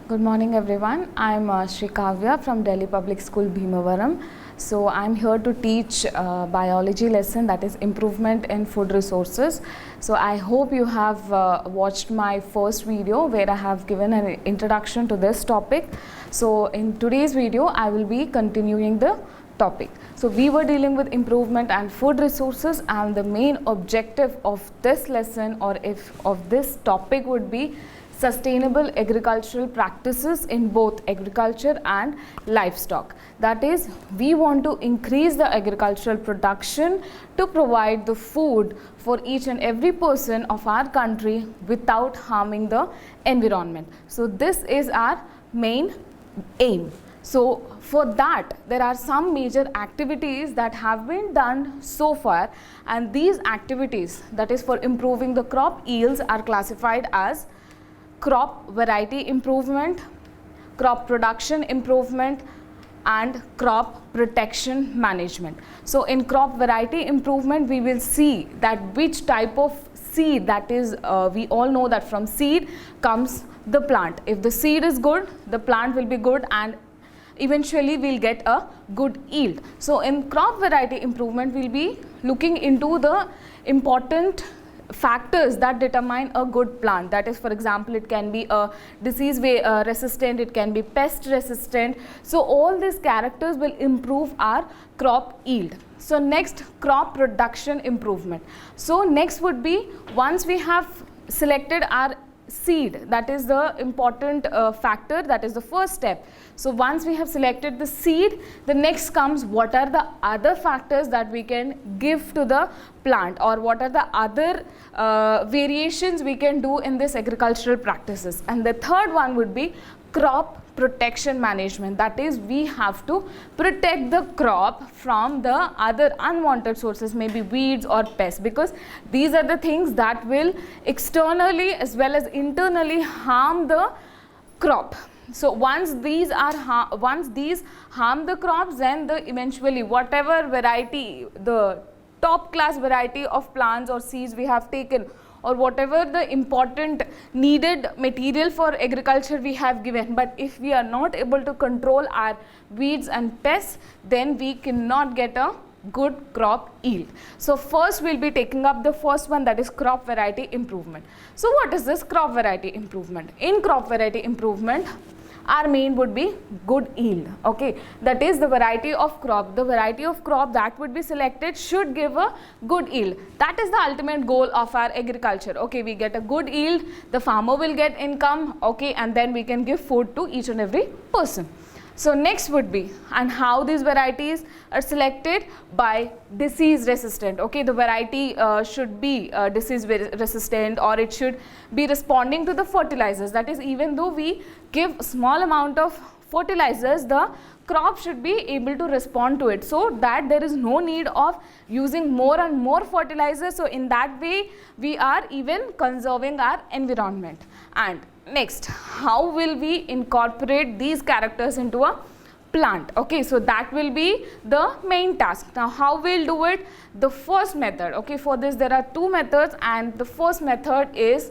Good morning everyone. I'm Shri Kavya from Delhi Public School Bhimavaram. So I'm here to teach biology lesson, that is improvement in food resources. So I hope you have watched my first video where I have given an introduction to this topic. So in today's video I will be continuing the topic. So we were dealing with improvement and food resources, and the main objective of this lesson or of this topic would be sustainable agricultural practices in both agriculture and livestock. That is, we want to increase the agricultural production to provide the food for each and every person of our country without harming the environment. So this is our main aim. So for that, there are some major activities that have been done so far, and these activities, that is for improving the crop yields, are classified as crop variety improvement, crop production improvement, and crop protection management. So in crop variety improvement, we will see that which type of seed, that is we all know that from seed comes the plant. If the seed is good, the plant will be good, and eventually we'll get a good yield. So in crop variety improvement, we'll be looking into the important factors that determine a good plant. That is, for example, it can be a disease resistant, it can be pest resistant. So all these characters will improve our crop yield. So next, crop production improvement. So next would be, once we have selected our seed, that is the important factor, that is the first step. So once we have selected the seed, the next comes what are the other factors that we can give to the plant, or what are the other variations we can do in this agricultural practices. And the third one would be crop protection management. That is, we have to protect the crop from the other unwanted sources, maybe weeds or pests, because these are the things that will externally as well as internally harm the crop. So once these harm the crops, then eventually whatever variety, the top class variety of plants or seeds we have taken, or whatever the important needed material for agriculture we have given, but if we are not able to control our weeds and pests, then we cannot get a good crop yield. So first we'll be taking up the first one, that is crop variety improvement. So what is this crop variety improvement? In crop variety improvement, our main would be good yield. Okay, that is the variety of crop. The variety of crop that would be selected should give a good yield. That is the ultimate goal of our agriculture. Okay, we get a good yield, the farmer will get income, okay, and then we can give food to each and every person. So next would be, and how these varieties are selected? By disease resistant. Okay, the variety should be disease resistant, or it should be responding to the fertilizers. That is, even though we give small amount of fertilizers, the crop should be able to respond to it, so that there is no need of using more and more fertilizers. So in that way, we are even conserving our environment. And next, how will we incorporate these characters into a plant? Okay, so that will be the main task. Now how we'll do it? The first method, okay, for this there are two methods, and the first method is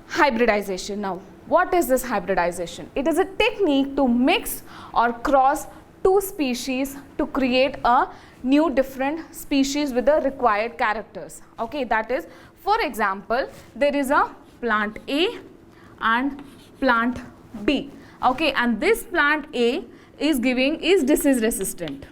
hybridization. Now what is this hybridization? It is a technique to mix or cross two species to create a new different species with the required characters. Okay, that is, for example, there is a plant A and plant B. Okay, and this plant A is disease resistant.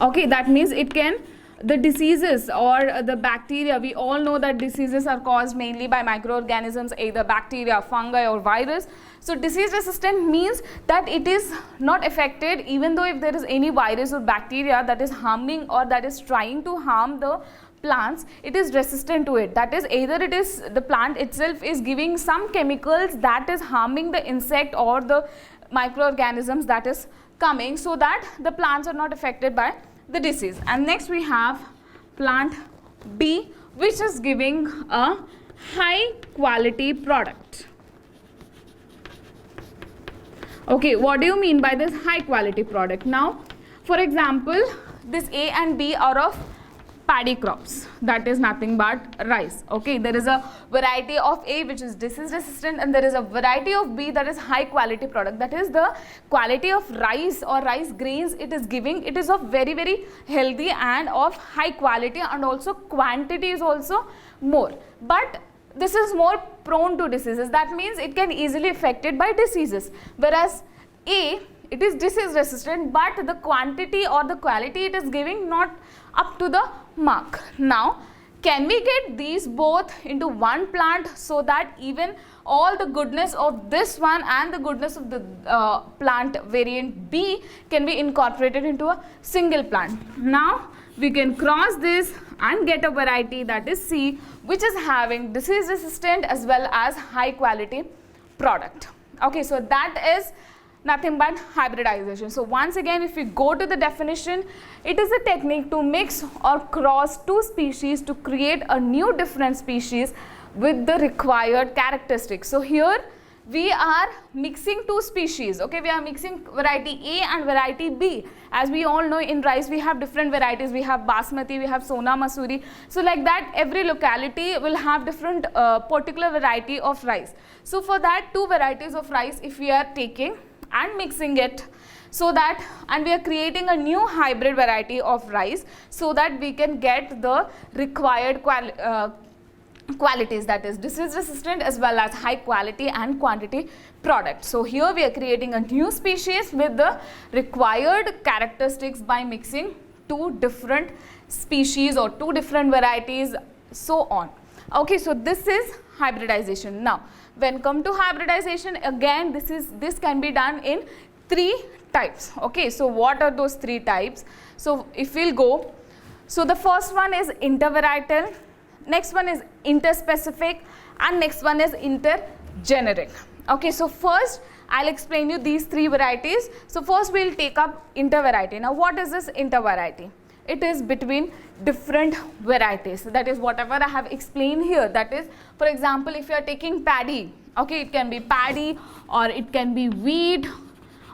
Okay, that means it can, the diseases or the bacteria, we all know that diseases are caused mainly by microorganisms, either bacteria, fungi or virus. So disease resistant means that it is not affected, even though if there is any virus or bacteria that is harming or that is trying to harm the plants, it is resistant to it. That is, either it is the plant itself is giving some chemicals that is harming the insect or the microorganisms that is coming, so that the plants are not affected by the disease. And next we have plant B, which is giving a high quality product. Okay, what do you mean by this high quality product? Now, for example, this A and B are of paddy crops, that is nothing but rice. Okay, there is a variety of A which is disease resistant, and there is a variety of B that is high quality product. That is the quality of rice or rice grains it is giving. It is of very, very healthy and of high quality, and also quantity is also more. But this is more prone to diseases. That means it can easily affected by diseases. Whereas A, it is disease resistant, but the quantity or the quality it is giving not up to the mark. Now, can we get these both into one plant so that even all the goodness of this one and the goodness of the plant variant B can be incorporated into a single plant? Now, we can cross this and get a variety, that is C, which is having disease resistant as well as high quality product. Okay, so that is nothing but hybridization. So once again, if we go to the definition, it is a technique to mix or cross two species to create a new different species with the required characteristics. So here we are mixing two species. Okay, we are mixing variety A and variety B. As we all know, in rice we have different varieties. We have basmati, we have sona masuri. So like that, every locality will have different particular variety of rice. So for that, two varieties of rice if we are taking and mixing it, so that, and we are creating a new hybrid variety of rice so that we can get the required qualities, that is disease resistant as well as high quality and quantity product. So here we are creating a new species with the required characteristics by mixing two different species or two different varieties, so on. Okay, so this is hybridization. Now, when come to hybridization, again this can be done in three types. Okay, so what are those three types? So if we'll go, so the first one is intervarietal, next one is interspecific, and next one is intergeneric. Okay, so first I'll explain you these three varieties. So first we'll take up intervariety. Now what is this intervariety? It is between different varieties. That is whatever I have explained here. That is, for example, if you are taking paddy, okay, it can be paddy or it can be wheat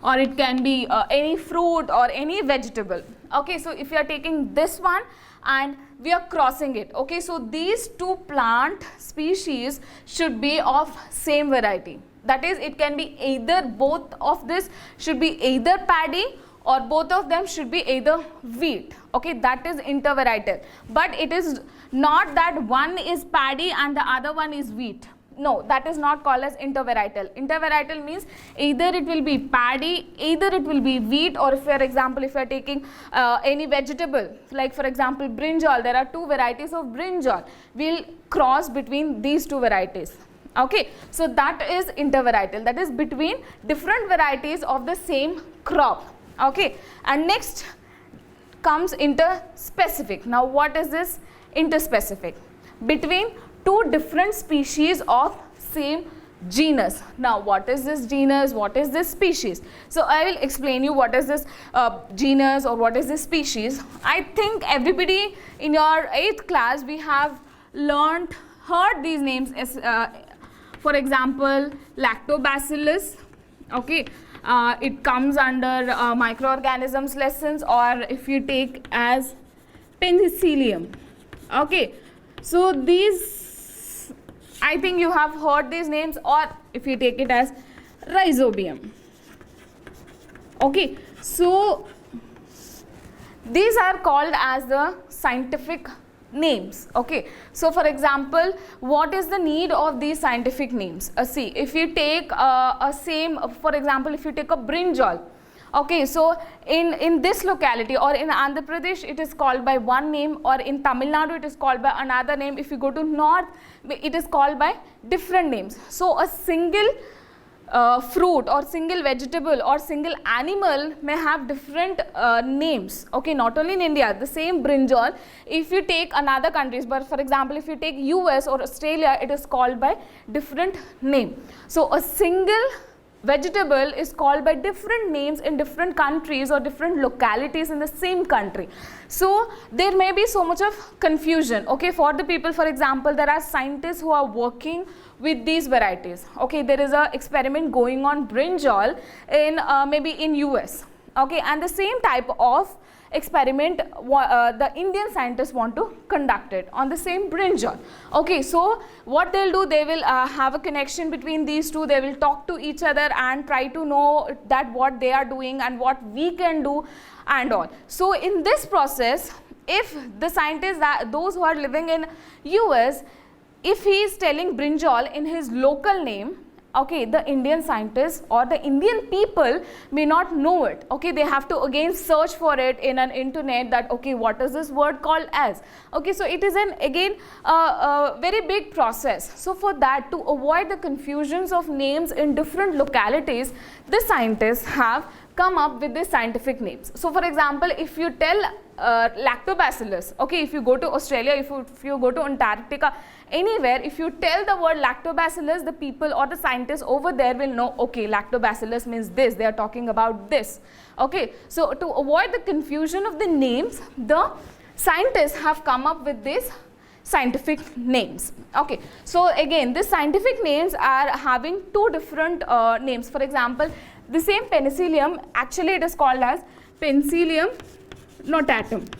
or it can be any fruit or any vegetable. Okay, so if you are taking this one and we are crossing it, okay, so these two plant species should be of same variety. That is, it can be either both of this should be either paddy or both of them should be either wheat. Okay, that is intervarietal. But it is not that one is paddy and the other one is wheat. No, that is not called as intervarietal. Intervarietal means either it will be paddy, either it will be wheat, or if, for example, if you are taking any vegetable, like for example brinjal, there are two varieties of brinjal. We'll cross between these two varieties. Okay, so that is intervarietal. That is between different varieties of the same crop. Okay, and next comes interspecific. Now what is this interspecific? Between two different species of same genus. Now what is this genus, what is this species? So I will explain you what is this genus or what is this species. I think everybody in your 8th class we have heard these names as for example lactobacillus. Okay, it comes under microorganisms lessons, or if you take as penicillium. Okay, so these, I think you have heard these names, or if you take it as rhizobium. Okay, so these are called as the scientific names. Okay, so for example, what is the need of these scientific names? See, if you take for example, if you take a brinjal, okay, so in this locality or in Andhra Pradesh it is called by one name, or in Tamil Nadu it is called by another name. If you go to north, it is called by different names. So a single fruit or single vegetable or single animal may have different names. Okay, not only in India, the same brinjal, if you take another countries, but for example if you take US or Australia, it is called by different name. So a single vegetable is called by different names in different countries or different localities in the same country. So there may be so much of confusion, okay, for the people. For example, there are scientists who are working with these varieties. Okay, there is a experiment going on brinjal in maybe in US. Okay, and the same type of experiment the Indian scientists want to conduct it on the same brinjal. Okay, so what they'll do, they will have a connection between these two, they will talk to each other and try to know that what they are doing and what we can do and all. So in this process, if the scientists, those who are living in US, if he is telling brinjal in his local name, okay, the Indian scientists or the Indian people may not know it. Okay, they have to again search for it in an internet, that okay, what is this word called as. Okay, so it is an again a very big process. So for that, to avoid the confusions of names in different localities, the scientists have come up with these scientific names. So for example, if you tell lactobacillus, okay, if you go to Australia, if you go to Antarctica, anywhere, if you tell the word lactobacillus, the people or the scientists over there will know, okay, lactobacillus means this, they are talking about this. Okay, so to avoid the confusion of the names, the scientists have come up with these scientific names. Okay, so again, these scientific names are having two different names. For example, the same penicillium, actually it is called as Penicillium notatum.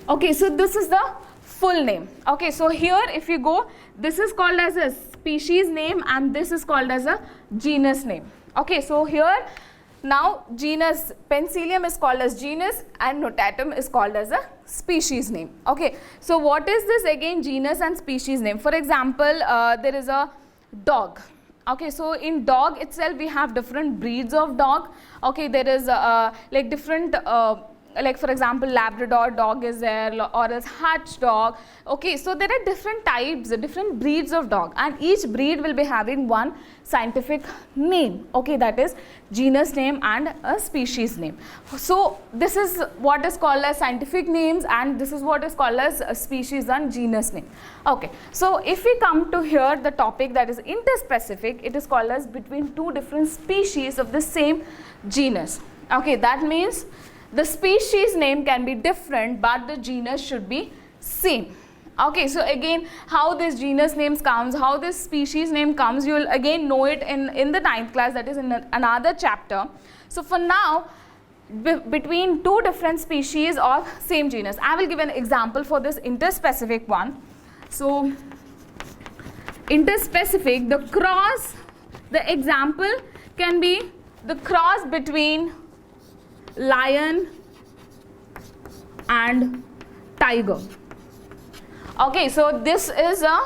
Okay, so this is the full name. Okay, so here if you go, this is called as a species name and this is called as a genus name. Okay, so here now genus Penicillium is called as genus and notatum is called as a species name. Okay, so what is this again, genus and species name? For example, there is a dog. Okay, so in dog itself we have different breeds of dog. Okay, there is like different like for example Labrador dog is there, or else Hutch dog. Okay, so there are different types, different breeds of dog, and each breed will be having one scientific name. Okay, that is genus name and a species name. So this is what is called as scientific names and this is what is called as a species and genus name. Okay, so if we come to here the topic that is interspecific, it is called as between two different species of the same genus. Okay, that means the species name can be different but the genus should be same. Okay, so again how this genus names comes, how this species name comes, you will again know it in the 9th class, that is in another chapter. So for now, between two different species of same genus, I will give an example for this interspecific one. So interspecific, the example can be the cross between lion and tiger. Okay, so this is a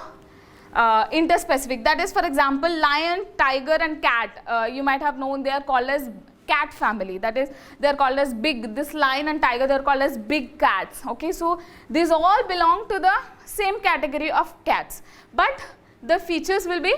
interspecific, that is for example lion, tiger and cat, you might have known they are called as cat family, that is they are called as big, this lion and tiger they are called as big cats. Okay, so these all belong to the same category of cats but the features will be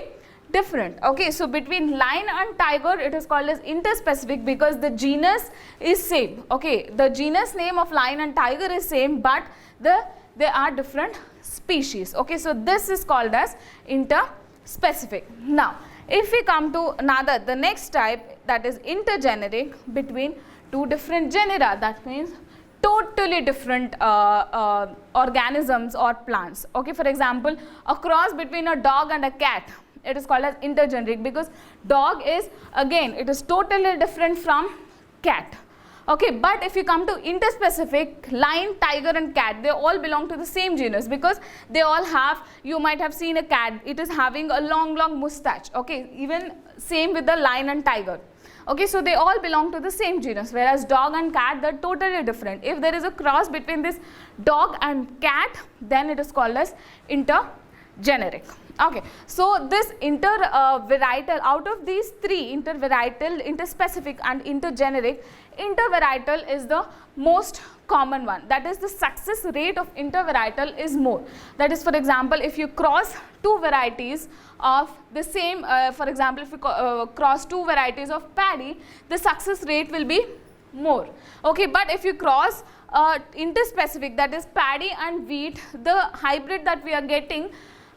different. Okay, so between lion and tiger it is called as interspecific because the genus is same. Okay, the genus name of lion and tiger is same but they are different species. Okay, so this is called as interspecific. Now if we come to the next type, that is intergeneric, between two different genera, that means totally different organisms or plants. Okay, for example a cross between a dog and a cat, it is called as intergeneric because dog is again it is totally different from cat. Okay, but if you come to interspecific, lion, tiger and cat, they all belong to the same genus because they all have, you might have seen a cat, it is having a long mustache. Okay, even same with the lion and tiger. Okay, so they all belong to the same genus, whereas dog and cat, they're totally different. If there is a cross between this dog and cat, then it is called as intergeneric. Okay, so this intervarietal, out of these three, intervarietal, interspecific and intergeneric, intervarietal is the most common one. That is, the success rate of intervarietal is more. That is, for example, if you cross two varieties of the same, for example, if you cross two varieties of paddy, the success rate will be more. Okay, but if you cross interspecific, that is paddy and wheat, the hybrid that we are getting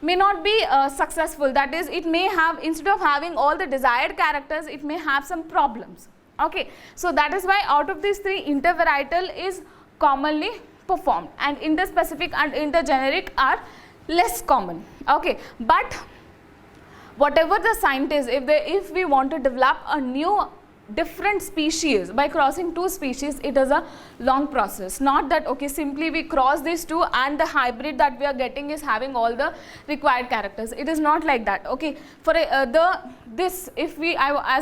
may not be successful. That is, it may have, instead of having all the desired characters, it may have some problems. Okay, so that is why out of these three, intervarietal is commonly performed and interspecific and intergeneric are less common. Okay, but whatever the scientists, if we want to develop a new different species, by crossing two species, it is a long process. Not that okay, simply we cross these two and the hybrid that we are getting is having all the required characters. It is not like that. Okay, for as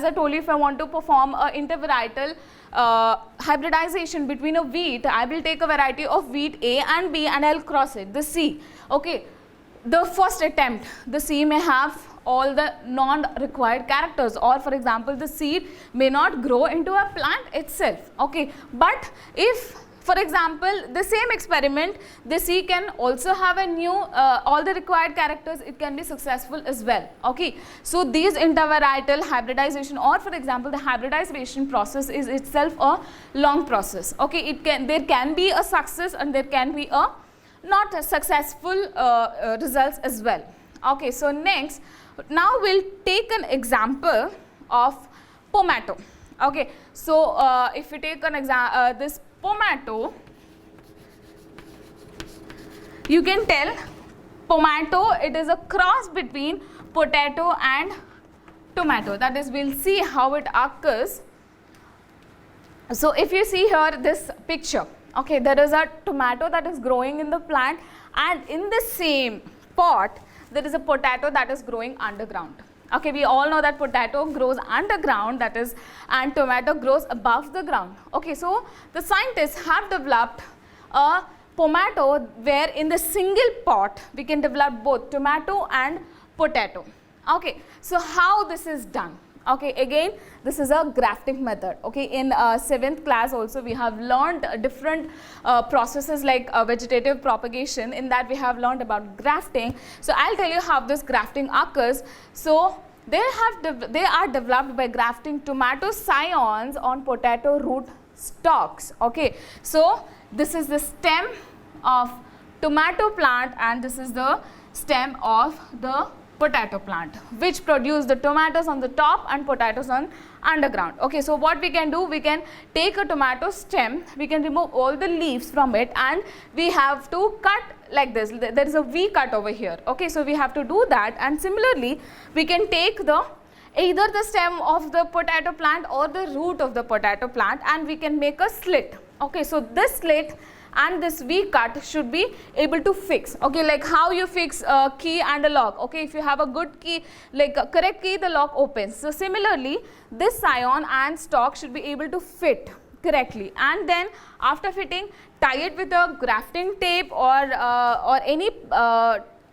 I told you, if I want to perform a intervarietal hybridization between a wheat, I will take a variety of wheat A and B and I'll cross it, the C. Okay, the first attempt, the C may have all the non-required characters, or for example the seed may not grow into a plant itself. Okay, but if for example the same experiment, the C can also have a new all the required characters, it can be successful as well. Okay, so these intervarietal hybridization, or for example the hybridization process, is itself a long process. Okay, there can be a success and there can be a not a successful results as well. Okay, so next, now we'll take an example of Pomato. Okay, so if we take an example, this Pomato, you can tell Pomato, it is a cross between potato and tomato. That is, we'll see how it occurs. So if you see here this picture, okay, there is a tomato that is growing in the plant, and in the same pot there is a potato that is growing underground. Okay, we all know that potato grows underground, that is, and tomato grows above the ground. Okay, so the scientists have developed a Pomato where in the single pot we can develop both tomato and potato. Okay, so how this is done? Okay, again this is a grafting method. Okay, in 7th class also we have learned different processes like vegetative propagation. In that we have learned about grafting. So I'll tell you how this grafting occurs. So they are developed by grafting tomato scions on potato root stalks. Okay, so this is the stem of tomato plant and this is the stem of the potato plant, which produce the tomatoes on the top and potatoes on underground. Okay, so what we can do, we can take a tomato stem, we can remove all the leaves from it, and we have to cut like this. There is a V cut over here. Okay, so we have to do that, and similarly we can take either the stem of the potato plant or the root of the potato plant, and we can make a slit. Okay, so this slit and this V cut should be able to fix. Okay, like how you fix a key and a lock. Okay, if you have a good key, like a correct key, the lock opens. So similarly, this scion and stalk should be able to fit correctly, and then after fitting, tie it with a grafting tape or any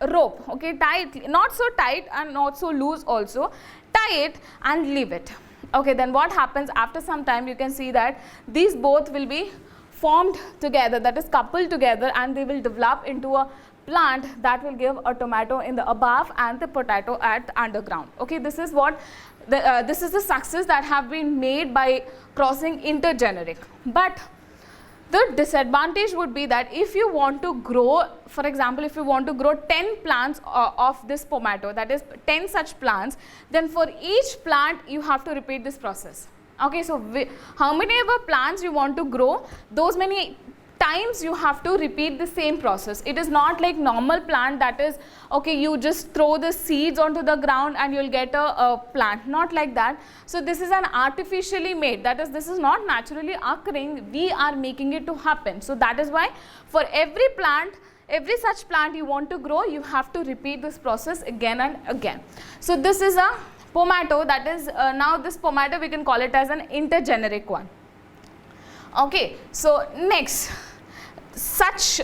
rope. Okay, tie it, not so tight and not so loose also, tie it and leave it. Okay, then what happens after some time, you can see that these both will be formed together, that is coupled together, and they will develop into a plant that will give a tomato in the above and the potato at the underground. Okay, this is what this is the success that have been made by crossing intergeneric. But the disadvantage would be that if you want to grow, for example, if you want to grow 10 plants of this Pomato, that is 10 such plants, then for each plant you have to repeat this process. Okay, so how many ever plants you want to grow, those many times you have to repeat the same process. It is not like normal plant, that is, okay, you just throw the seeds onto the ground and you'll get a plant. Not like that. So this is an artificially made, that is, this is not naturally occurring, we are making it to happen. So that is why for every plant, every such plant you want to grow, you have to repeat this process again and again. So this is a Pomato, that is, now this Pomato we can call it as an intergeneric one. Okay, so next, such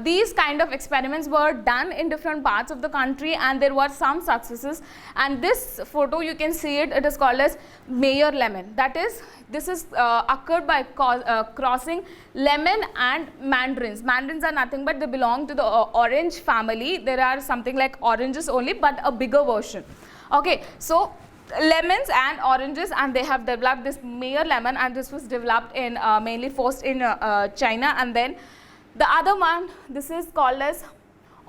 these kind of experiments were done in different parts of the country, and there were some successes, and this photo you can see it, it is called as Mayor lemon. That is, this is occurred by crossing lemon and mandarins. Mandarins are nothing but they belong to the orange family. There are something like oranges only, but a bigger version. Okay, so lemons and oranges, and they have developed this Mayor lemon, and this was developed in mainly first in China, and then the other one, this is called as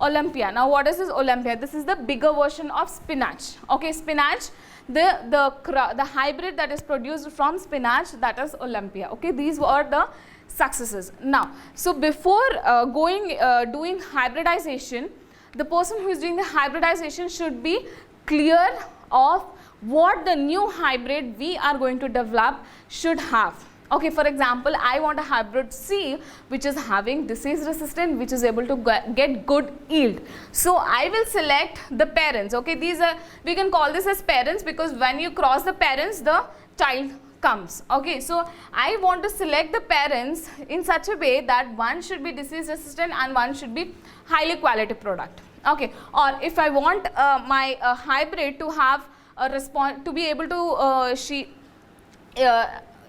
Olympia. Now what is this Olympia? This is the bigger version of spinach. Okay, spinach, the hybrid that is produced from spinach, that is Olympia. Okay, these were the successes. Now, so before doing hybridization, the person who is doing the hybridization should be clear of what the new hybrid we are going to develop should have. Okay, for example, I want a hybrid C which is having disease resistant, which is able to get good yield. So I will select the parents. Okay, these are, we can call this as parents because when you cross the parents, the child comes. Okay, so I want to select the parents in such a way that one should be disease resistant and one should be highly quality product. Okay, or if I want my hybrid to have a response, to be able to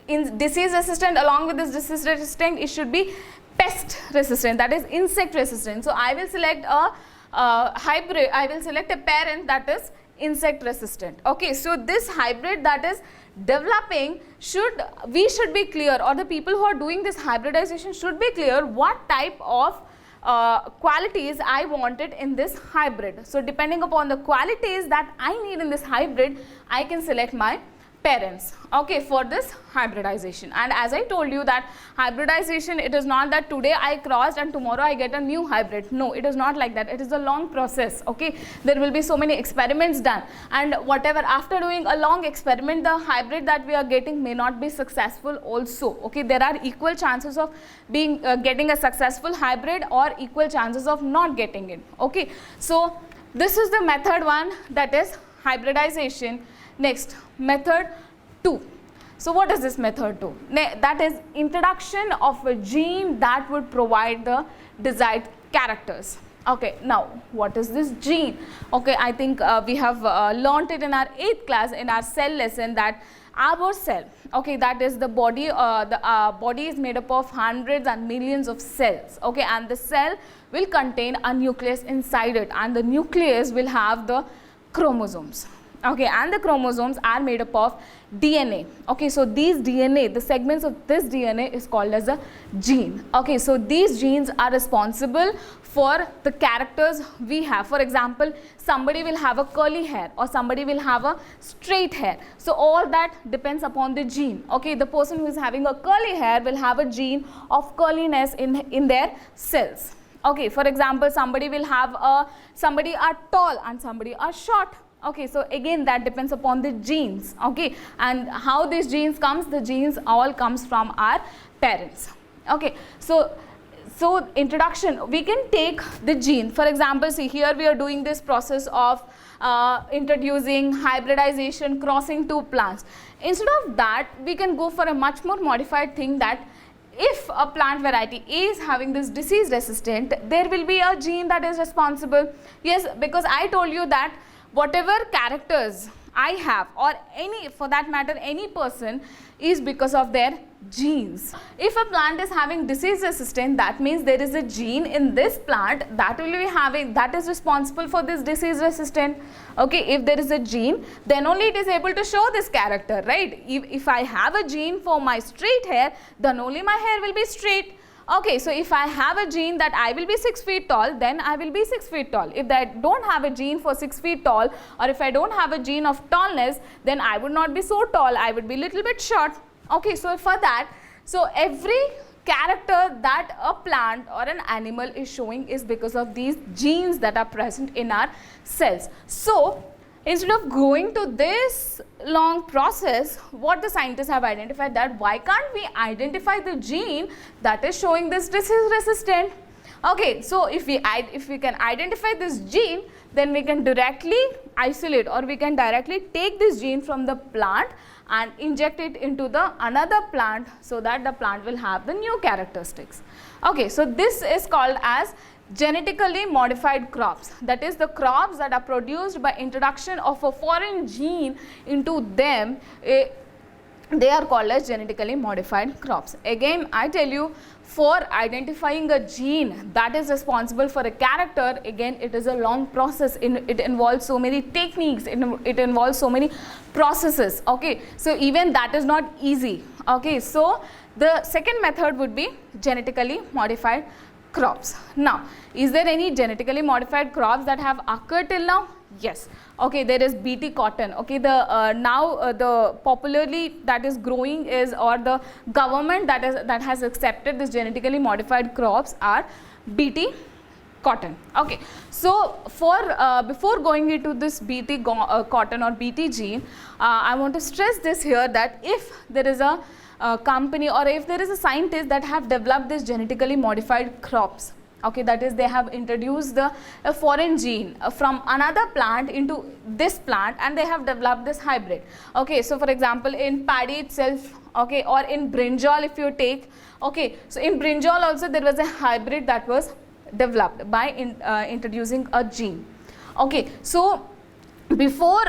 in disease resistant, along with this disease resistant, it should be pest resistant, that is insect resistant. So I will select a hybrid, I will select a parent that is insect resistant. Okay, so this hybrid that is developing we should be clear, or the people who are doing this hybridization should be clear what type of qualities I wanted in this hybrid. So depending upon the qualities that I need in this hybrid, I can select my parents, okay, for this hybridization. And as I told you that hybridization, it is not that today I crossed and tomorrow I get a new hybrid. No, it is not like that. It is a long process. Okay, there will be so many experiments done, and whatever, after doing a long experiment, the hybrid that we are getting may not be successful also. Okay, there are equal chances of being getting a successful hybrid or equal chances of not getting it. Okay, so this is the method 1, that is hybridization. Next, method 2. So what is this method 2? That is introduction of a gene that would provide the desired characters. Okay, now what is this gene? Okay, I think we have learnt it in our 8th class in our cell lesson, that our cell, okay, that is the body, body is made up of hundreds and millions of cells. Okay, and the cell will contain a nucleus inside it, and the nucleus will have the chromosomes. Okay, and the chromosomes are made up of DNA. Okay, so these DNA, the segments of this DNA is called as a gene. Okay, so these genes are responsible for the characters we have. For example, somebody will have a curly hair or somebody will have a straight hair. So all that depends upon the gene. Okay, the person who is having a curly hair will have a gene of curliness in their cells. Okay, for example, somebody will have somebody are tall and somebody are short. Okay, so again that depends upon the genes. Okay, and how these genes comes, the genes all comes from our parents. Okay, so introduction, we can take the gene. For example, see here we are doing this process of introducing hybridization, crossing 2 plants. Instead of that, we can go for a much more modified thing, that if a plant variety is having this disease resistant, there will be a gene that is responsible. Yes, because I told you that whatever characters I have, or any, for that matter, any person, is because of their genes. If a plant is having disease resistant, that means there is a gene in this plant that will be having, that is responsible for this disease resistant. Okay, if there is a gene, then only it is able to show this character, right? If I have a gene for my straight hair, then only my hair will be straight. Okay, so if I have a gene that I will be 6 feet tall, then I will be 6 feet tall. If I don't have a gene for 6 feet tall, or if I don't have a gene of tallness, then I would not be so tall, I would be little bit short. Okay, so for that, so every character that a plant or an animal is showing is because of these genes that are present in our cells. So instead of going to this long process, what the scientists have identified, that why can't we identify the gene that is showing this disease resistant? Okay, so if we can identify this gene, then we can directly isolate, or we can directly take this gene from the plant and inject it into the another plant, so that the plant will have the new characteristics. Okay, so this is called as genetically modified crops, that is the crops that are produced by introduction of a foreign gene into them. They are called as genetically modified crops. Again, I tell you, for identifying a gene that is responsible for a character, again it is a long process. It involves so many techniques, it involves so many processes. Okay, so even that is not easy. Okay, so the second method would be genetically modified crops. Now, is there any genetically modified crops that have occurred till now? Yes. Okay, there is BT cotton. Okay, the popularly that is growing is, or the government that has accepted this genetically modified crops are BT cotton. Okay, so for before going into this BT cotton or BT gene, I want to stress this here, that if there is a company or if there is a scientist that have developed this genetically modified crops, okay, that is they have introduced a foreign gene from another plant into this plant, and they have developed this hybrid. Okay, so for example in paddy itself, okay, or in brinjal if you take, okay, so in brinjal also there was a hybrid that was developed by introducing a gene. Okay, so before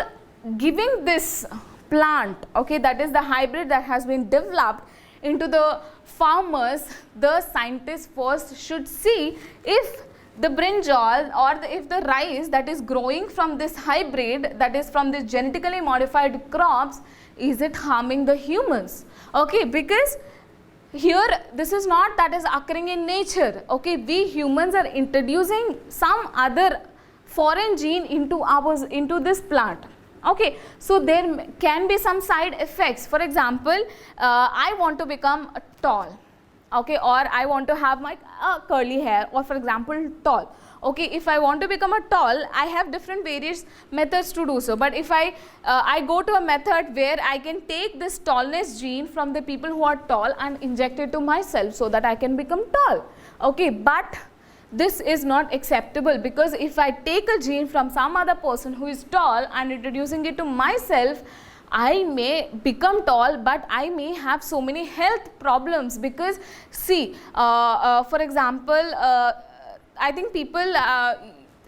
giving this plant, okay, that is the hybrid that has been developed into the farmers, the scientists first should see if the brinjal or if the rice that is growing from this hybrid, that is from this genetically modified crops, is it harming the humans? Okay, because here this is not that is occurring in nature. Okay, we humans are introducing some other foreign gene into this plant. Okay, so there can be some side effects. For example, I want to become tall, okay, or I want to have my curly hair, or for example tall. Okay, if I want to become a tall, I have different various methods to do so. But if I go to a method where I can take this tallness gene from the people who are tall and inject it to myself so that I can become tall. Okay, but this is not acceptable, because if I take a gene from some other person who is tall and introducing it to myself, I may become tall, but I may have so many health problems. Because see, for example, I think people,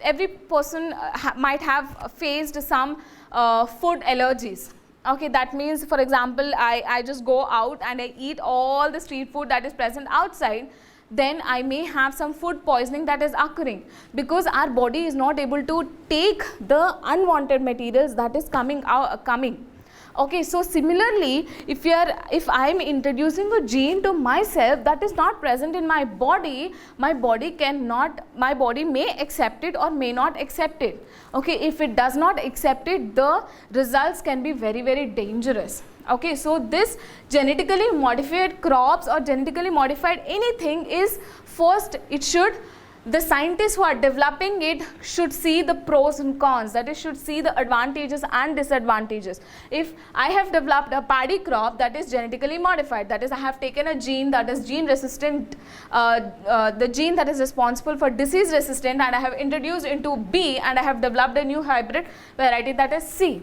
every person might have faced some food allergies. Okay, that means for example I just go out and I eat all the street food that is present outside, then I may have some food poisoning that is occurring, because our body is not able to take the unwanted materials that is coming. Okay, so similarly, if I am introducing a gene to myself that is not present in my body may accept it or may not accept it. Okay, if it does not accept it, the results can be very, very dangerous. Okay, so this genetically modified crops or genetically modified anything is, first the scientists who are developing it should see the pros and cons, that is, should see the advantages and disadvantages. If I have developed a paddy crop that is genetically modified, that is, I have taken a gene that is gene resistant, the gene that is responsible for disease resistant, and I have introduced into B, and I have developed a new hybrid variety that is C.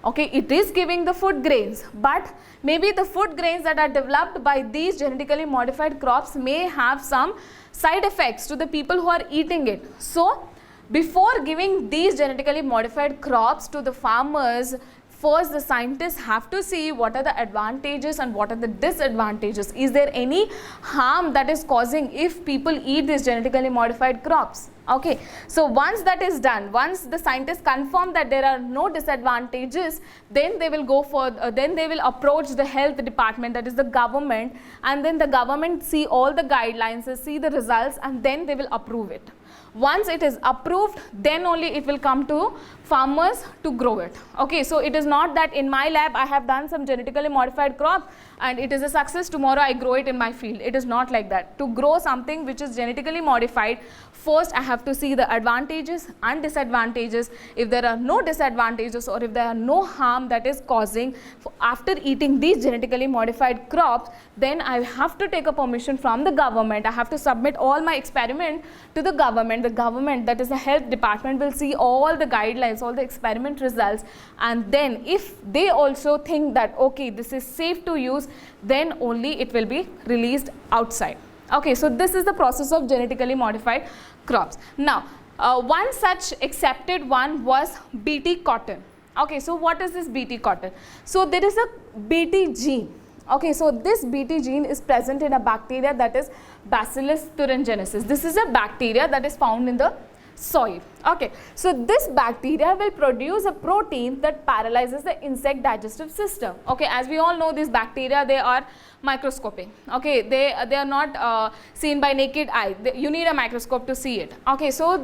Okay, it is giving the food grains, but maybe the food grains that are developed by these genetically modified crops may have some side effects to the people who are eating it. So before giving these genetically modified crops to the farmers, first the scientists have to see what are the advantages and what are the disadvantages. Is there any harm that is causing if people eat these genetically modified crops? Okay, so once that is done, once the scientists confirm that there are no disadvantages, then they will go for, then they will approach the health department, that is the government, and then the government see all the guidelines, see the results, and then they will approve it. Once it is approved, then only it will come to farmers to grow it. Okay, so it is not that in my lab I have done some genetically modified crop and it is a success, tomorrow I grow it in my field. It is not like that. To grow something which is genetically modified, first I have to see the advantages and disadvantages. If there are no disadvantages or if there are no harm that is causing after eating these genetically modified crops, then I have to take a permission from the government. I have to submit all my experiment to the government. The government, that is the health department, will see all the guidelines, all the experiment results, and then if they also think that okay, this is safe to use, then only it will be released outside. Okay, so this is the process of genetically modified crops. Now, one such accepted one was BT cotton. Okay, so what is this BT cotton? So there is a BT gene. Okay, so this BT gene is present in a bacteria that is Bacillus thuringiensis. This is a bacteria that is found in the soil. Okay, so this bacteria will produce a protein that paralyzes the insect digestive system. Okay, as we all know, these bacteria, they are microscopic. Okay, they are not seen by naked eye. You need a microscope to see it. Okay, so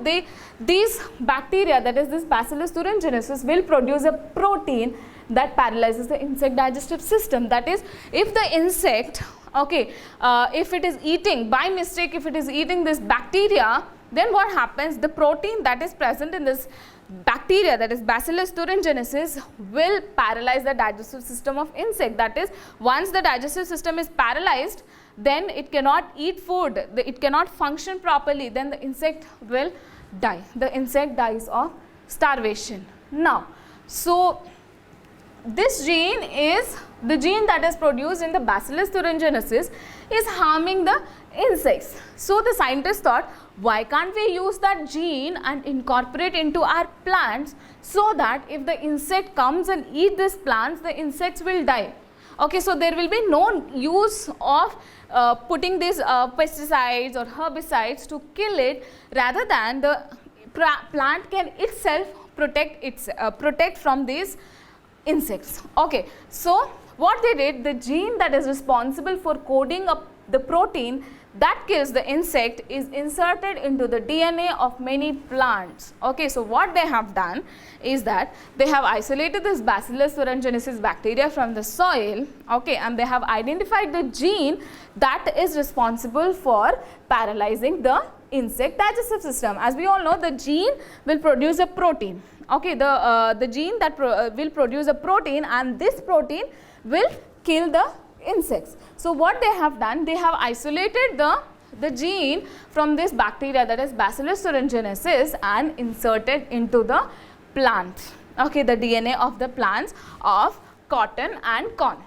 these bacteria, that is this Bacillus thuringiensis, will produce a protein that paralyzes the insect digestive system. That is, if the insect, okay, if it is eating by mistake, if it is eating this bacteria, then what happens, the protein that is present in this bacteria, that is Bacillus thuringiensis, will paralyze the digestive system of insect. That is, once the digestive system is paralyzed, then it cannot eat food, it cannot function properly, then the insect will die. The insect dies of starvation. Now, so this gene is the gene that is produced in the Bacillus thuringiensis is harming the insects. So the scientists thought, why can't we use that gene and incorporate into our plants, so that if the insect comes and eat these plants, the insects will die. Okay, so there will be no use of putting these pesticides or herbicides to kill it, rather than the plant can itself protect from these insects. Okay, so what they did, the gene that is responsible for coding up the protein that kills the insect is inserted into the DNA of many plants. Okay, so what they have done is that they have isolated this Bacillus thuringiensis bacteria from the soil, okay, and they have identified the gene that is responsible for paralyzing the insect digestive system. As we all know, the gene will produce a protein. Okay, the gene that will produce a protein, and this protein will kill the insects. So what they have done, they have isolated the gene from this bacteria, that is Bacillus thuringiensis, and inserted into the plant, okay, the DNA of the plants of cotton and corn.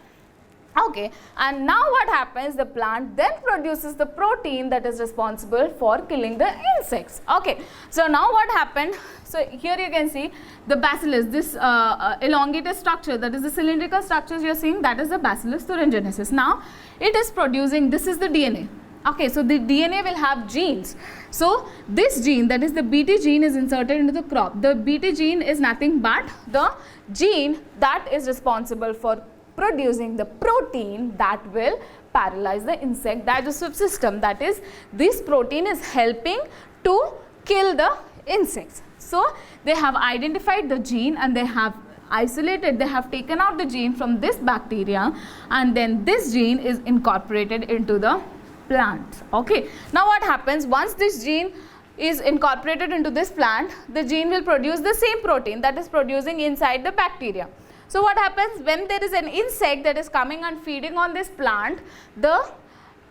Okay, and now what happens, the plant then produces the protein that is responsible for killing the insects. Okay, so now what happened, so here you can see the bacillus, this elongated structure, that is the cylindrical structures you are seeing, that is the Bacillus thuringiensis. Now it is producing, this is the DNA. Okay, so the DNA will have genes. So this gene, that is the Bt gene, is inserted into the crop. The Bt gene is nothing but the gene that is responsible for producing the protein that will paralyze the insect digestive system. That is, this protein is helping to kill the insects. So they have identified the gene and they have isolated, they have taken out the gene from this bacteria, and then this gene is incorporated into the plant. Okay, now what happens, once this gene is incorporated into this plant, the gene will produce the same protein that is producing inside the bacteria. So what happens, when there is an insect that is coming and feeding on this plant, the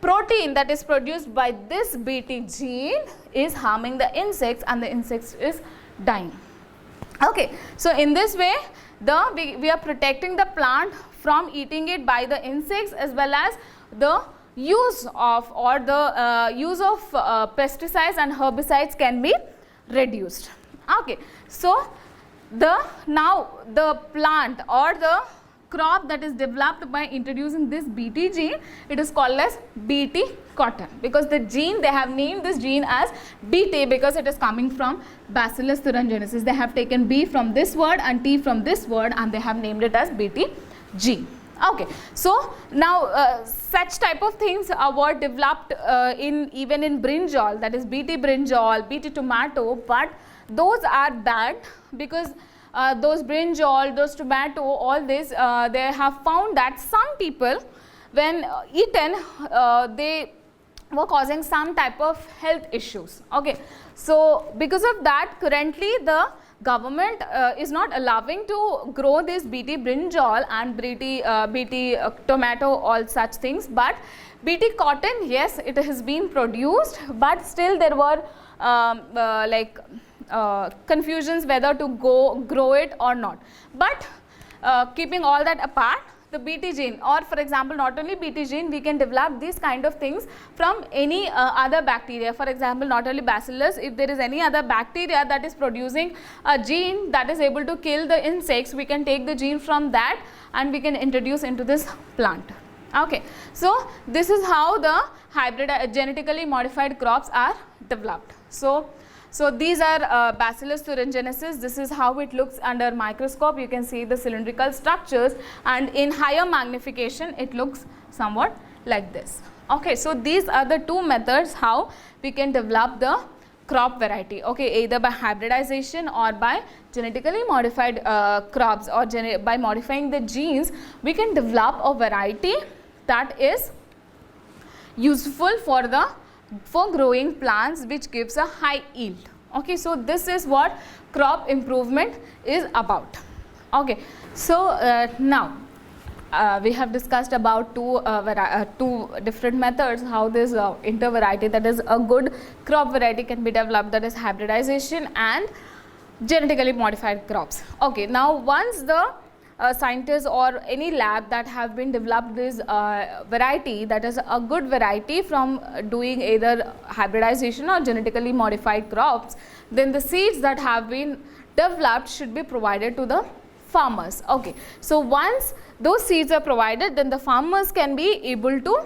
protein that is produced by this Bt gene is harming the insects, and the insects is dying. Okay, so in this way we are protecting the plant from eating it by the insects, as well as the use of pesticides and herbicides can be reduced. Okay, so now the plant or the crop that is developed by introducing this Bt gene, it is called as Bt cotton, because the gene, they have named this gene as Bt because it is coming from Bacillus thuringiensis. They have taken B from this word and T from this word, and they have named it as Bt gene. Okay, so now such type of things were developed even in brinjal, that is Bt brinjal, Bt tomato, but those are bad because those brinjal, those tomato, all this, they have found that some people, when eaten, they were causing some type of health issues. Okay, so because of that, currently the government is not allowing to grow this Bt brinjal and Bt tomato, all such things, but Bt cotton, yes, it has been produced, but still there were confusions whether to grow it or not. But keeping all that apart, the Bt gene, or for example not only Bt gene, we can develop these kind of things from any other bacteria. For example, not only bacillus, if there is any other bacteria that is producing a gene that is able to kill the insects, we can take the gene from that and we can introduce into this plant. Okay, so this is how the genetically modified crops are developed. So these are Bacillus thuringiensis. This is how it looks under microscope. You can see the cylindrical structures, and in higher magnification it looks somewhat like this. Okay, so these are the two methods how we can develop the crop variety. Okay, either by hybridization or by genetically modified crops, or by modifying the genes, we can develop a variety that is useful for the for growing plants which gives a high yield. Okay, so this is what crop improvement is about. Okay, so now we have discussed about two different methods how this intervariety, that is a good crop variety, can be developed, that is hybridization and genetically modified crops. Okay, now once the scientists or any lab that have been developed this variety, that is a good variety from doing either hybridization or genetically modified crops, then the seeds that have been developed should be provided to the farmers. Okay, so once those seeds are provided, then the farmers can be able to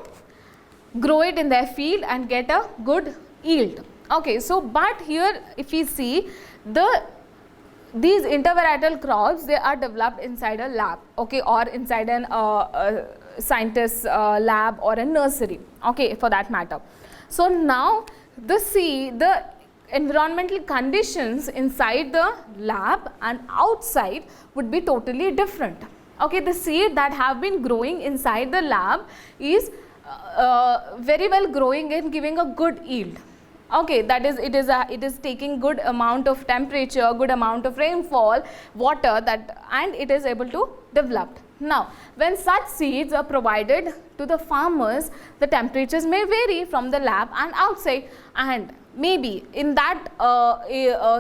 grow it in their field and get a good yield. Okay, so but here if we see these intervarietal crops, they are developed inside a lab, okay, or inside an scientist's lab or a nursery, okay, for that matter. So now the environmental conditions inside the lab and outside would be totally different. Okay, the seed that have been growing inside the lab is very well growing and giving a good yield. Okay, that is, it is taking good amount of temperature, good amount of rainfall, water, that, and it is able to develop. Now when such seeds are provided to the farmers, the temperatures may vary from the lab and outside, and maybe in that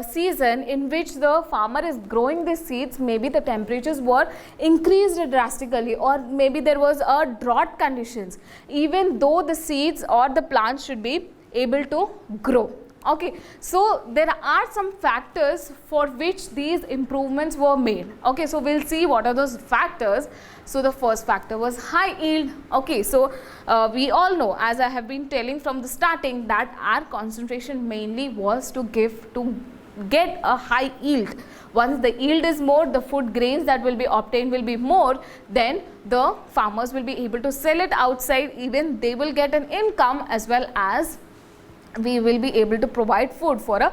season in which the farmer is growing these seeds, maybe the temperatures were increased drastically, or maybe there was a drought conditions, even though the seeds or the plants should be able to grow. Okay, so there are some factors for which these improvements were made. Okay, so we'll see what are those factors. So the first factor was high yield. Okay, so we all know, as I have been telling from the starting, that our concentration mainly was to get a high yield. Once the yield is more, the food grains that will be obtained will be more, then the farmers will be able to sell it outside, even they will get an income, as well as we will be able to provide food for a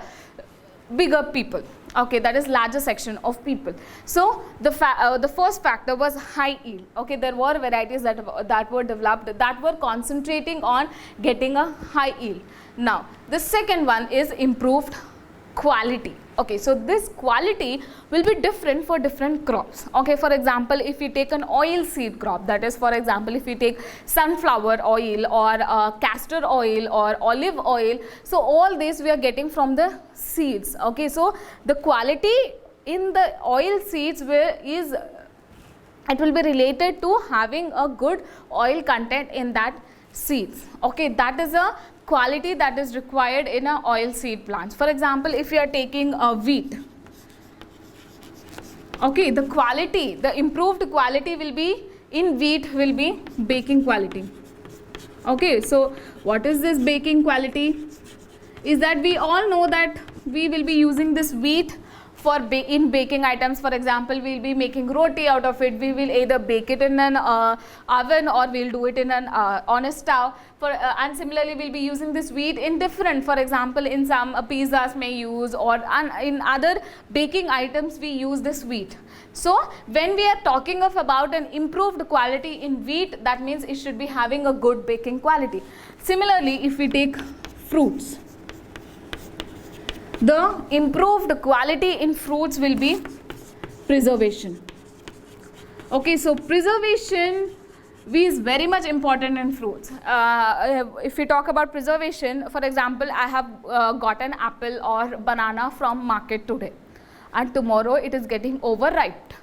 bigger people. Okay, that is larger section of people. So the first factor was high yield. Okay, there were varieties that were developed that were concentrating on getting a high yield. Now the second one is improved quality. Okay, so this quality will be different for different crops. Okay, for example, if you take an oil seed crop, that is, for example, if you take sunflower oil or castor oil or olive oil, so all these we are getting from the seeds. Okay, so the quality in the oil seeds it will be related to having a good oil content in that seeds. Okay, that is a quality that is required in a oil seed plants. For example, if you are taking a wheat, okay, the improved quality will be in wheat will be baking quality. Okay, so what is this baking quality? Is that we all know that we will be using this wheat for in baking items. For example, we will be making roti out of it. We will either bake it in an oven, or we will do it in an on a stove. And similarly, we will be using this wheat in different, for example, in some pizzas may use, or in other baking items we use this wheat. So when we are talking of about an improved quality in wheat, that means it should be having a good baking quality. Similarly, if we take fruits, the improved quality in fruits will be preservation. Okay, so preservation is very much important in fruits. If we talk about preservation, for example, I have got an apple or banana from market today, and tomorrow it is getting overripe.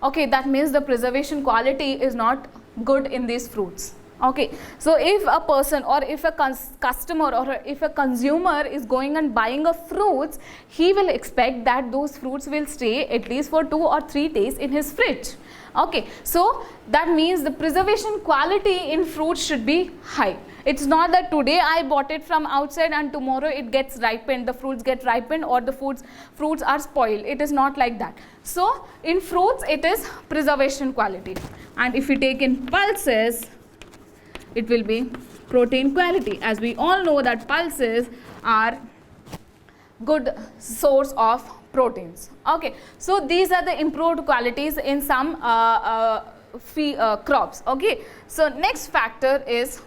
Okay, that means the preservation quality is not good in these fruits. Okay, so if a person or if a customer or if a consumer is going and buying a fruits, he will expect that those fruits will stay at least for 2 or 3 days in his fridge. Okay, so that means the preservation quality in fruits should be high. It's not that today I bought it from outside and tomorrow it gets ripened, the fruits get ripened, or the fruits are spoiled. It is not like that. So in fruits it is preservation quality. And if we take in pulses, it will be protein quality. As we all know that pulses are good source of proteins. Okay, so these are the improved qualities in some crops. Okay, so next factor is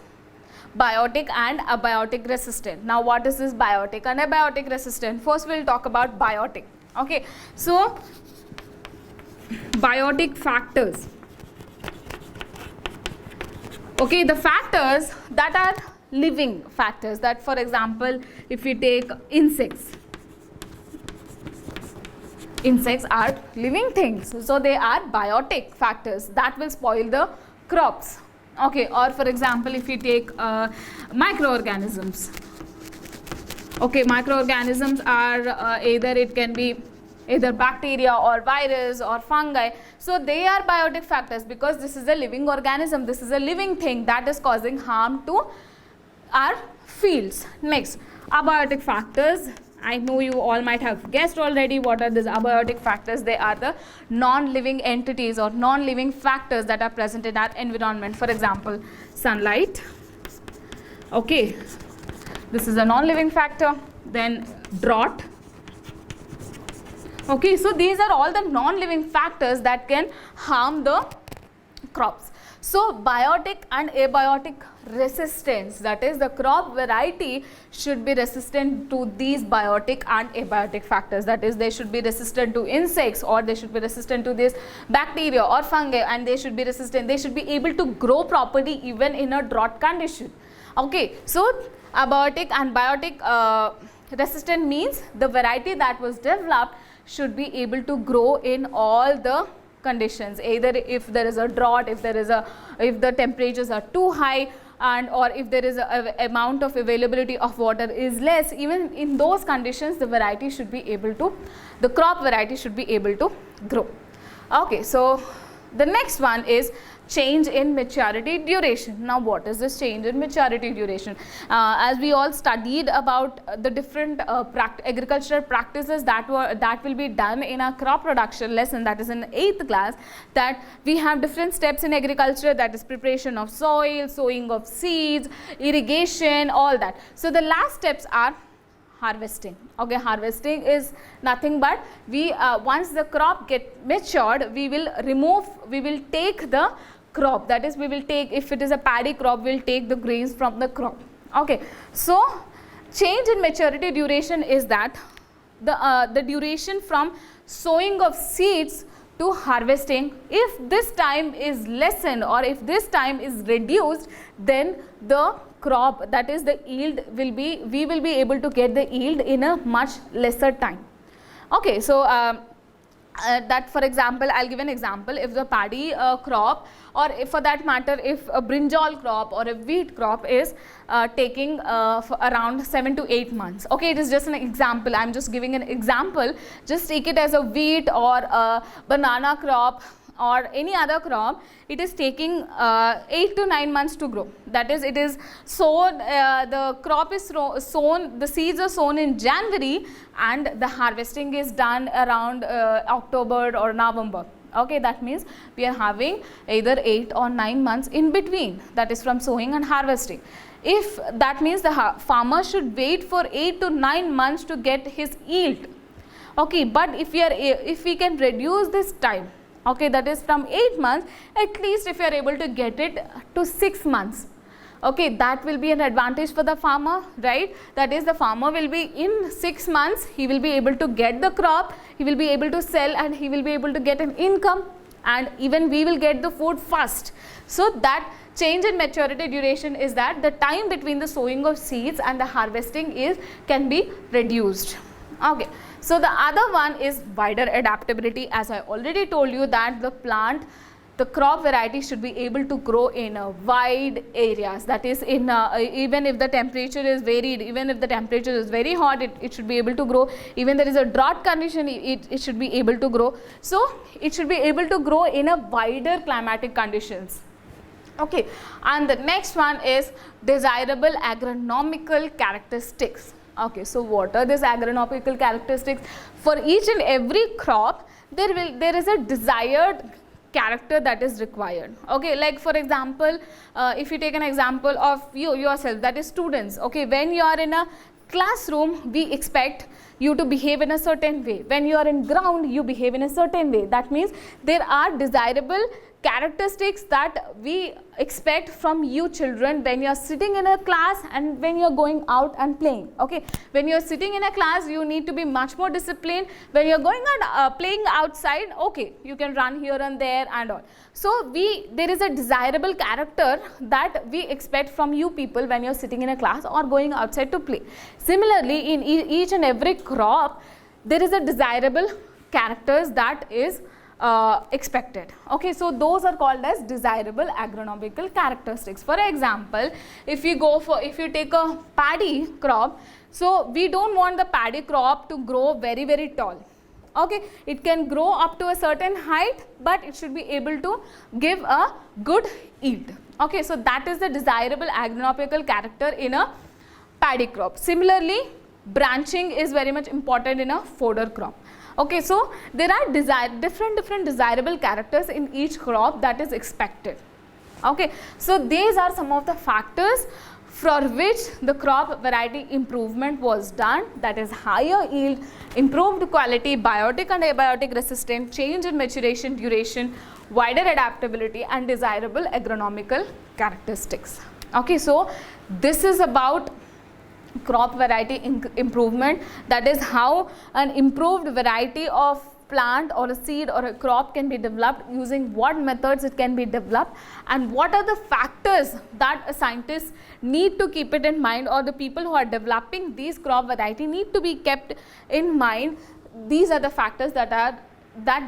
biotic and abiotic resistant. Now what is this biotic and abiotic resistant? First we'll talk about biotic. Okay, so biotic factors. Okay, the factors that are living factors, that for example if we take insects are living things, so they are biotic factors that will spoil the crops. Okay, or for example if we take microorganisms. Okay, microorganisms are either it can be either bacteria or virus or fungi, so they are biotic factors because this is a living organism, this is a living thing that is causing harm to our fields. Next, abiotic factors. I know you all might have guessed already what are these abiotic factors. They are the non-living entities or non-living factors that are present in our environment. For example, sunlight. Okay, this is a non-living factor. Then drought. Okay, so these are all the non-living factors that can harm the crops. So biotic and abiotic resistance, that is the crop variety should be resistant to these biotic and abiotic factors, that is they should be resistant to insects or they should be resistant to this bacteria or fungi, and they should be resistant, they should be able to grow properly even in a drought condition. Okay, so abiotic and biotic resistant means the variety that was developed should be able to grow in all the conditions, either if there is a drought, if the temperatures are too high, and or if there is a amount of availability of water is less, even in those conditions the variety should be able to, the crop variety should be able to grow. Okay, so the next one is change in maturity duration. Now what is this change in maturity duration? As we all studied about the different agricultural practices that will be done in our crop production lesson, that is in 8th class, that we have different steps in agriculture, that is preparation of soil, sowing of seeds, irrigation, all that. So the last steps are harvesting. Okay, harvesting is nothing but we once the crop get matured, we will take the crop, that is we will take, if it is a paddy crop, we will take the grains from the crop. Okay, so change in maturity duration is that the duration from sowing of seeds to harvesting, if this time is lessened or if this time is reduced, then the crop, that is the yield will be, we will be able to get the yield in a much lesser time. Okay, so that for example, I'll give an example. If the paddy crop, or if for that matter if a brinjal crop or a wheat crop is taking around 7 to 8 months. Okay, it is just an example, I'm just giving an example. Just take it as a wheat or a banana crop or any other crop, it is taking 8 to 9 months to grow. That is, it is sown, the crop is sown, the seeds are sown in January and the harvesting is done around October or November. Okay, that means we are having either 8 or 9 months in between, that is from sowing and harvesting. If that means the farmer should wait for 8 to 9 months to get his yield. Okay, but if we can reduce this time, okay, that is from 8 months, at least if you are able to get it to 6 months, okay, that will be an advantage for the farmer, right? That is, the farmer will be in 6 months, he will be able to get the crop, he will be able to sell and he will be able to get an income, and even we will get the food fast. So that change in maturity duration is that the time between the sowing of seeds and the harvesting can be reduced. Okay, so the other one is wider adaptability. As I already told you that the crop variety should be able to grow in wide areas, that is in even if the temperature is varied, even if the temperature is very hot, it should be able to grow. Even there is a drought condition, it should be able to grow. So it should be able to grow in a wider climatic conditions. Okay, and the next one is desirable agronomical characteristics. Okay, so what are these agronomical characteristics? For each and every crop, there is a desired character that is required. Okay, like for example, if you take an example of yourself, that is students. Okay, when you are in a classroom, we expect you to behave in a certain way. When you are in ground, you behave in a certain way. That means there are desirable characteristics that we expect from you children when you are sitting in a class and when you are going out and playing. Okay, when you are sitting in a class, you need to be much more disciplined. When you are going out playing outside, okay, you can run here and there and all. So there is a desirable character that we expect from you people when you are sitting in a class or going outside to play. Similarly, in each and every crop, there is a desirable characters that is expected. Okay, so those are called as desirable agronomical characteristics. For example, if you take a paddy crop, so we don't want the paddy crop to grow very, very tall. Okay, it can grow up to a certain height, but it should be able to give a good yield. Okay, so that is the desirable agronomical character in a paddy crop. Similarly, branching is very much important in a fodder crop. Okay, so there are different desirable characters in each crop that is expected. Okay, so these are some of the factors for which the crop variety improvement was done, that is higher yield, improved quality, biotic and abiotic resistance, change in maturation duration, wider adaptability and desirable agronomical characteristics. Okay, so this is about crop variety improvement, that is how an improved variety of plant or a seed or a crop can be developed, using what methods it can be developed, and what are the factors that a scientist need to keep it in mind, or the people who are developing these crop variety need to be kept in mind. These are the factors that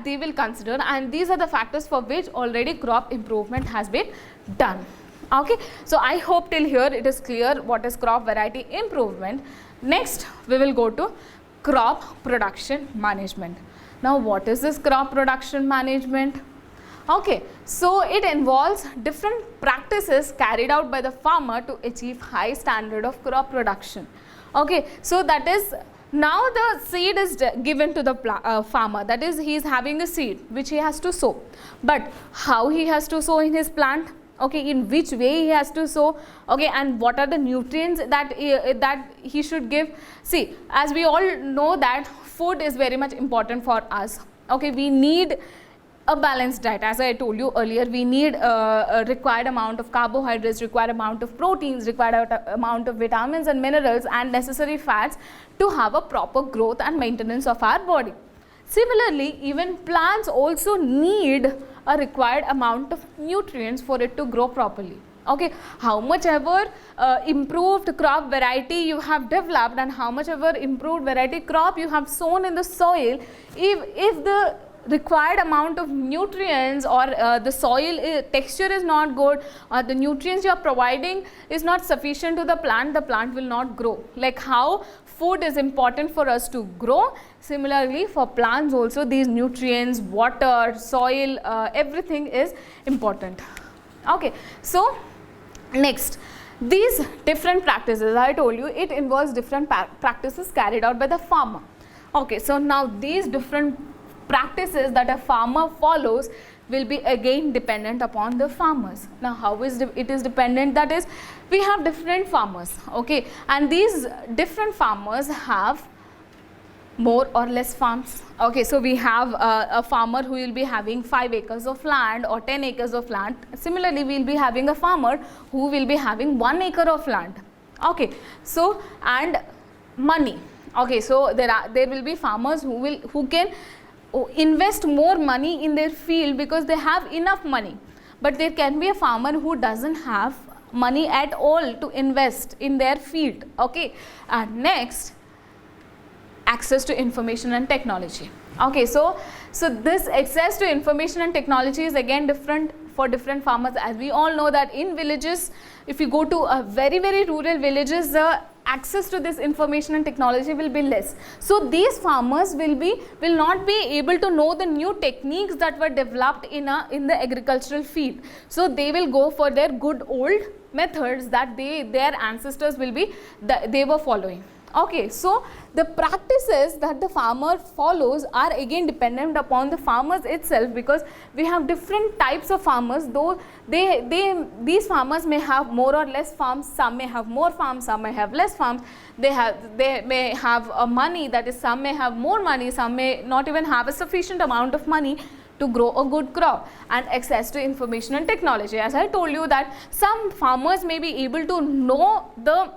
they will consider, and these are the factors for which already crop improvement has been done. Okay, so I hope till here it is clear what is crop variety improvement. Next, we will go to crop production management. Now, what is this crop production management? Okay, so it involves different practices carried out by the farmer to achieve high standard of crop production. Okay, so that is, now the seed is given to the farmer, that is, he is having a seed which he has to sow. But how he has to sow in his plant? Okay, in which way he has to sow, okay, and what are the nutrients that he should give? See, as we all know that food is very much important for us. Okay, we need a balanced diet. As I told you earlier, we need a required amount of carbohydrates, required amount of proteins, required amount of vitamins and minerals and necessary fats to have a proper growth and maintenance of our body. Similarly, even plants also need a required amount of nutrients for it to grow properly. Okay, how much ever improved crop variety you have developed and how much ever improved variety crop you have sown in the soil, if the required amount of nutrients or the soil texture is not good, or the nutrients you are providing is not sufficient to the plant will not grow. Like how food is important for us to grow, similarly for plants also these nutrients, water, soil, everything is important. Okay, so next, these different practices, I told you it involves different practices carried out by the farmer. Okay, so now these different practices that a farmer follows will be again dependent upon the farmers. Now, how is it is dependent? That is, we have different farmers, okay, and these different farmers have more or less farms. Okay, so we have a farmer who will be having 5 acres of land or 10 acres of land. Similarly, we will be having a farmer who will be having 1 acre of land. Okay, so and money. Okay, so there will be farmers who can invest more money in their field because they have enough money, but there can be a farmer who doesn't have money at all to invest in their field. Okay, and next, access to information and technology. Okay, so this access to information and technology is again different for different farmers. As we all know that in villages, if you go to a very rural villages, the access to this information and technology will be less. So these farmers will not be able to know the new techniques that were developed in the agricultural field. So they will go for their good old methods that their ancestors they were following. Okay, so the practices that the farmer follows are again dependent upon the farmers itself, because we have different types of farmers. Though these farmers may have more or less farms, some may have more farms, some may have less farms. They may have money, that is, some may have more money, some may not even have a sufficient amount of money to grow a good crop, and access to information and technology. As I told you that some farmers may be able to know the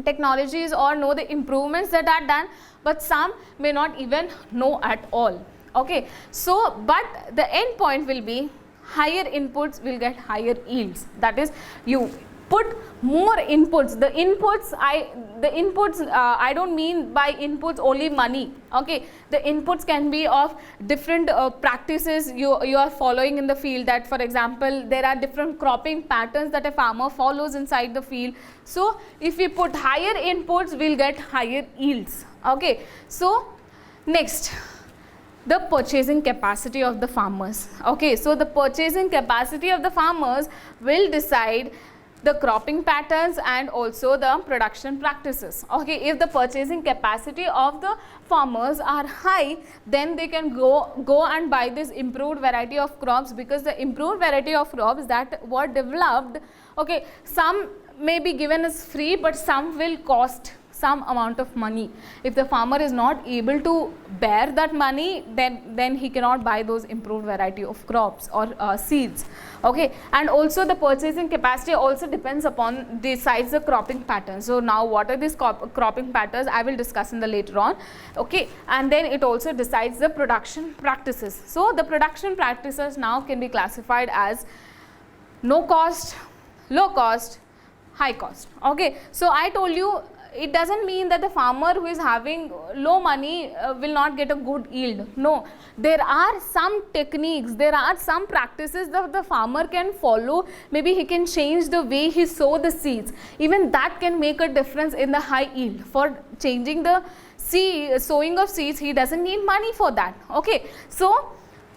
technologies or know the improvements that are done, but some may not even know at all. Okay, so but the end point will be higher inputs will get higher yields. That is, you put more inputs. The inputs I don't mean by inputs only money. Okay, the inputs can be of different practices you are following in the field. That, for example, there are different cropping patterns that a farmer follows inside the field. So if we put higher inputs, we'll get higher yields. Okay, so next, the purchasing capacity of the farmers. Okay, so the purchasing capacity of the farmers will decide the cropping patterns and also the production practices. Okay, if the purchasing capacity of the farmers are high, then they can go and buy this improved variety of crops, because the improved variety of crops that were developed, okay, some may be given as free, but some will cost some amount of money. If the farmer is not able to bear that money, then he cannot buy those improved variety of crops or seeds. Okay, and also the purchasing capacity also depends upon decides the cropping pattern. So now what are these cropping patterns, I will discuss in the later on. Okay, and then it also decides the production practices. So the production practices now can be classified as no cost, low cost, high cost. Okay, so I told you, it doesn't mean that the farmer who is having low money will not get a good yield. No, there are some techniques, there are some practices that the farmer can follow. Maybe he can change the way he sow the seeds. Even that can make a difference in the high yield. For changing the sowing of seeds, he doesn't need money for that. Okay, so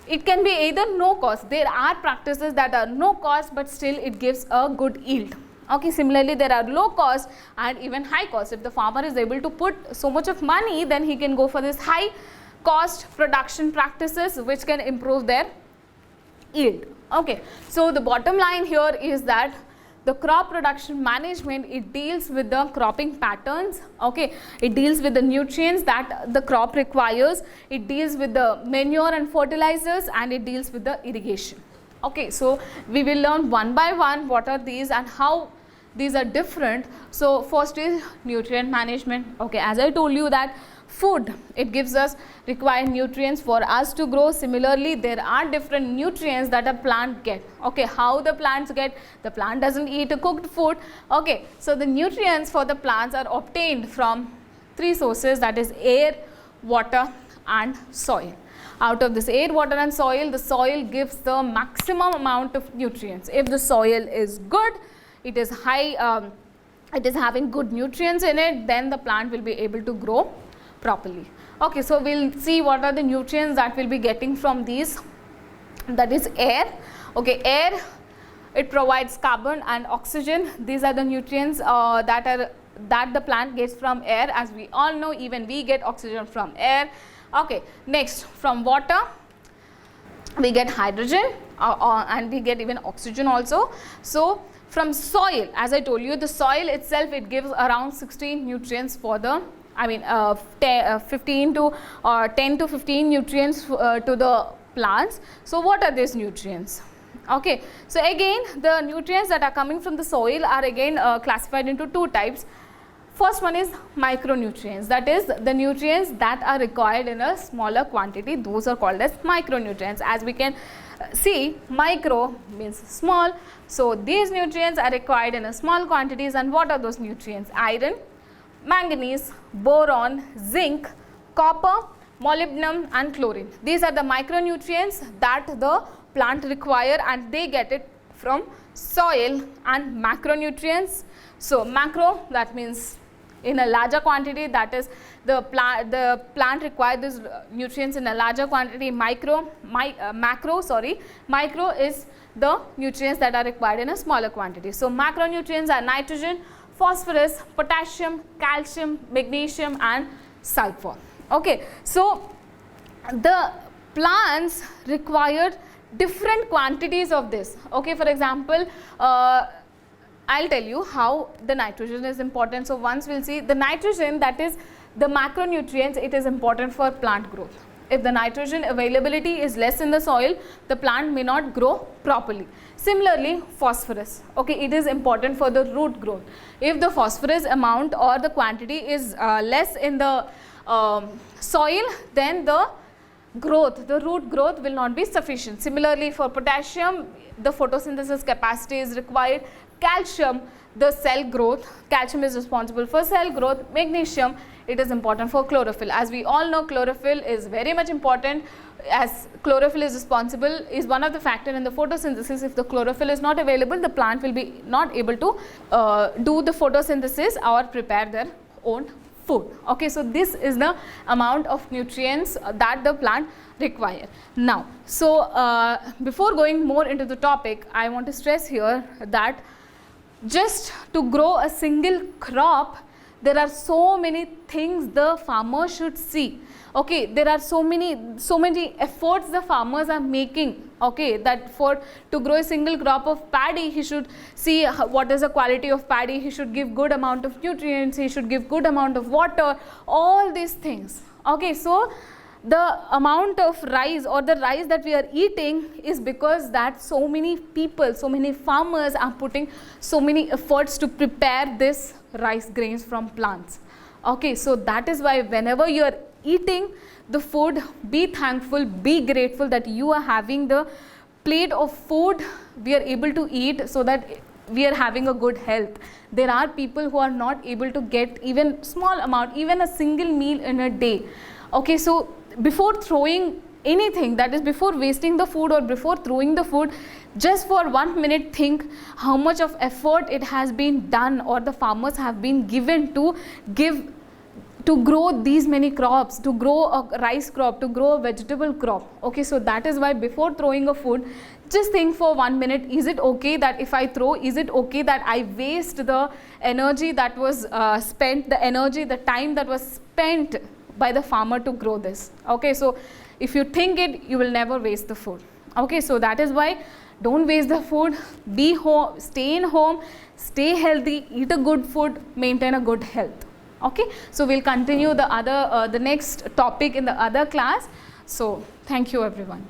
it can be either no cost. There are practices that are no cost, but still it gives a good yield. Okay, similarly there are low cost and even high cost. If the farmer is able to put so much of money, then he can go for this high cost production practices which can improve their yield. Okay, so the bottom line here is that the crop production management, it deals with the cropping patterns. Okay, it deals with the nutrients that the crop requires, it deals with the manure and fertilizers, and it deals with the irrigation. Okay, so we will learn one by one what are these and how these are different. So first is nutrient management. Okay, as I told you that food, it gives us required nutrients for us to grow. Similarly, there are different nutrients that a plant get. Okay, how the plants get? The plant doesn't eat a cooked food. Okay, so the nutrients for the plants are obtained from three sources, that is air, water and soil. Out of this air, water and soil, the soil gives the maximum amount of nutrients. If the soil is good, it is high, it is having good nutrients in it, then the plant will be able to grow properly. Okay, so we'll see what are the nutrients that we'll be getting from these. That is air. Okay, air, it provides carbon and oxygen. These are the nutrients that the plant gets from air. As we all know, even we get oxygen from air. Okay, next, from water we get hydrogen and we get even oxygen also. So from soil, as I told you, the soil itself, it gives around 16 nutrients for the 10 to 15 nutrients to the plants. So what are these nutrients? Okay, so again the nutrients that are coming from the soil are again classified into two types. First one is micronutrients, that is the nutrients that are required in a smaller quantity, those are called as micronutrients. As we can see, micro means small, so these nutrients are required in a small quantities. And what are those nutrients? Iron, manganese, boron, zinc, copper, molybdenum and chlorine. These are the micronutrients that the plant require and they get it from soil. And macronutrients, so macro, that means in a larger quantity, that is the plant requires these nutrients in a larger quantity. Macro is the nutrients that are required in a smaller quantity. So macronutrients are nitrogen, phosphorus, potassium, calcium, magnesium and sulfur. Okay, so the plants required different quantities of this. Okay, for example, I'll tell you how the nitrogen is important. So once we'll see the nitrogen, that is the macronutrients, it is important for plant growth. if the nitrogen availability is less in the soil, the plant may not grow properly. Similarly, phosphorus, okay, it is important for the root growth. If the phosphorus amount or the quantity is less in the soil, then the root growth will not be sufficient. Similarly, for potassium, the photosynthesis capacity is required. Calcium, the cell growth, calcium is responsible for cell growth. Magnesium, it is important for chlorophyll. As we all know, chlorophyll is very much important, as chlorophyll is responsible, is one of the factor in the photosynthesis. If the chlorophyll is not available, the plant will be not able to do the photosynthesis or prepare their own food. Okay, so this is the amount of nutrients that the plant require. Now, so before going more into the topic, I want to stress here that just to grow a single crop, there are so many things the farmer should see. Okay, there are so many efforts the farmers are making. Okay, that to grow a single crop of paddy, he should see what is the quality of paddy, he should give good amount of nutrients, he should give good amount of water, all these things. Okay, so the amount of rice or the rice that we are eating is because that so many people, so many farmers are putting so many efforts to prepare this rice grains from plants. Okay, so that is why whenever you are eating the food, be thankful, be grateful that you are having the plate of food we are able to eat, so that we are having a good health. There are people who are not able to get even small amount, even a single meal in a day. Okay, so before throwing anything, that is before wasting the food or before throwing the food, just for 1 minute think how much of effort it has been done or the farmers have been given to grow these many crops, to grow a rice crop, to grow a vegetable crop. Okay, so that is why before throwing a food, just think for 1 minute, is it okay that if I throw, is it okay that I waste the energy that was spent, the energy, the time that was spent by the farmer to grow this. Okay, so if you think it, you will never waste the food. Okay, so that is why don't waste the food, be home, stay in home, stay healthy, eat a good food, maintain a good health. Okay, so we'll continue the next topic in the other class. So thank you everyone.